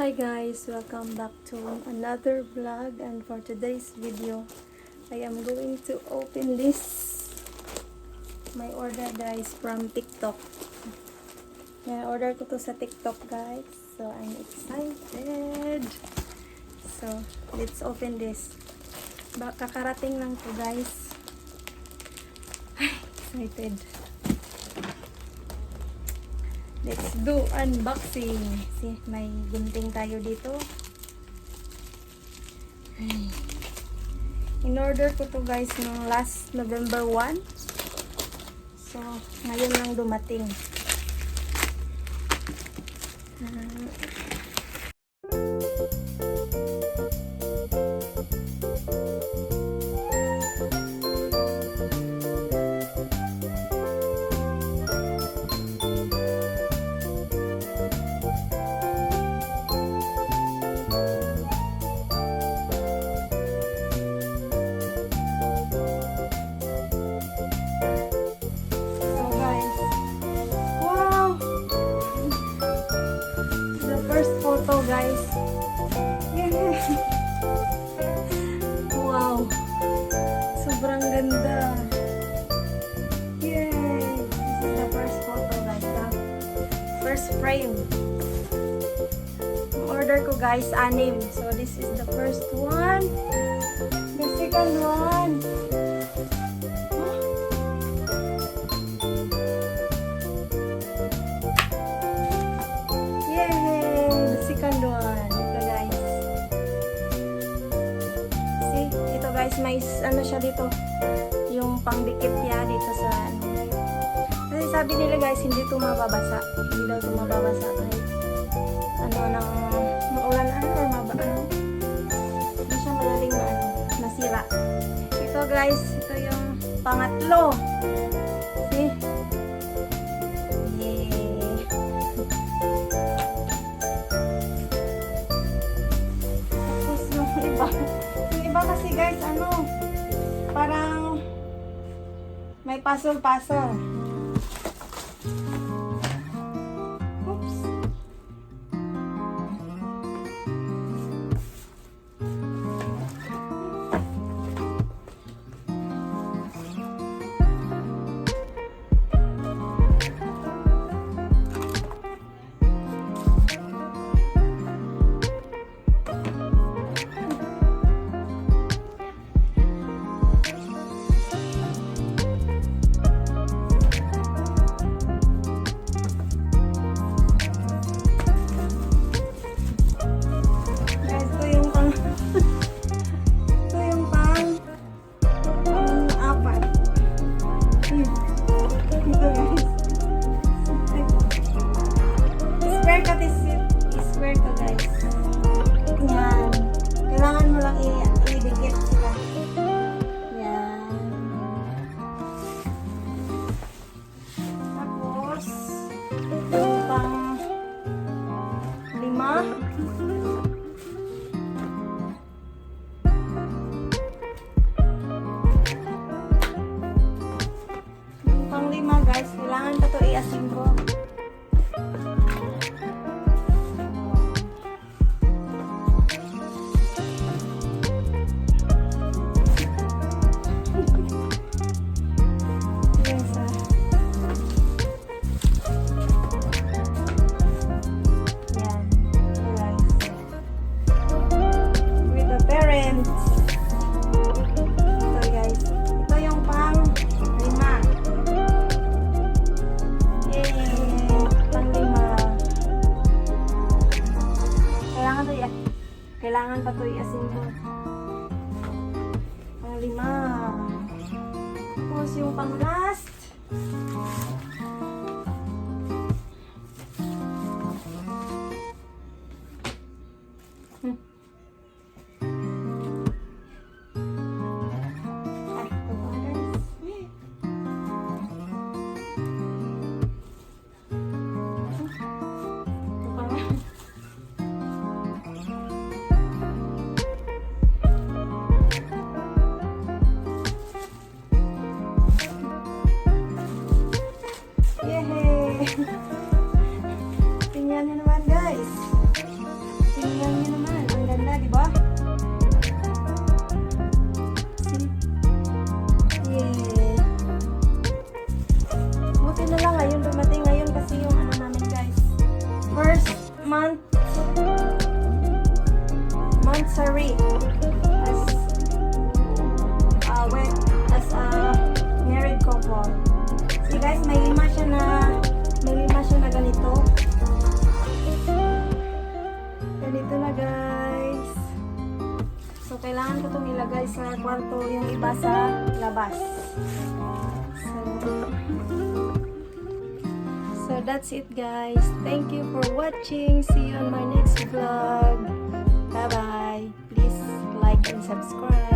Hi guys, welcome back to another vlog, and for today's video I am going to open this my order guys from TikTok. Order ko to sa TikTok guys, so I'm excited. So let's open this. Kakarating lang to guys. Excited. Let's do unboxing. See, may gunting tayo dito. In order ko to guys ng last November 1. So, ngayon lang dumating. Photo guys. Wow. Sobrang ganda. Yay. This is the first photo guys. First frame. Order ko guys 6. So this is the first one. The second one. Second one. Ito guys. See? Ito guys, may ano siya dito. Yung pangdikit niya dito sa ano. Kasi sabi nila guys, hindi ito mababasa. Hindi daw ito mababasa. Kahit ano nang maulan or ano. Hindi siya madaling masira. Ito guys, ito yung pangatlo. See? Yung iba kasi guys, ano, parang may puzzle-puzzle. Oops. Square ka guys. Yan. Kailangan mo lang i-dikit sila. Yan. Tapos, yung pang 5. Yung pang 5 guys, kailangan pa ito i-assemble. Kailangan pa ito i-assemble. Pang 5. Tapos yung pang last. kailangan ko itong ilagay sa kwarto, yung iba sa labas. So that's it guys. Thank you for watching. See you on my next vlog. Bye bye. Please like and subscribe.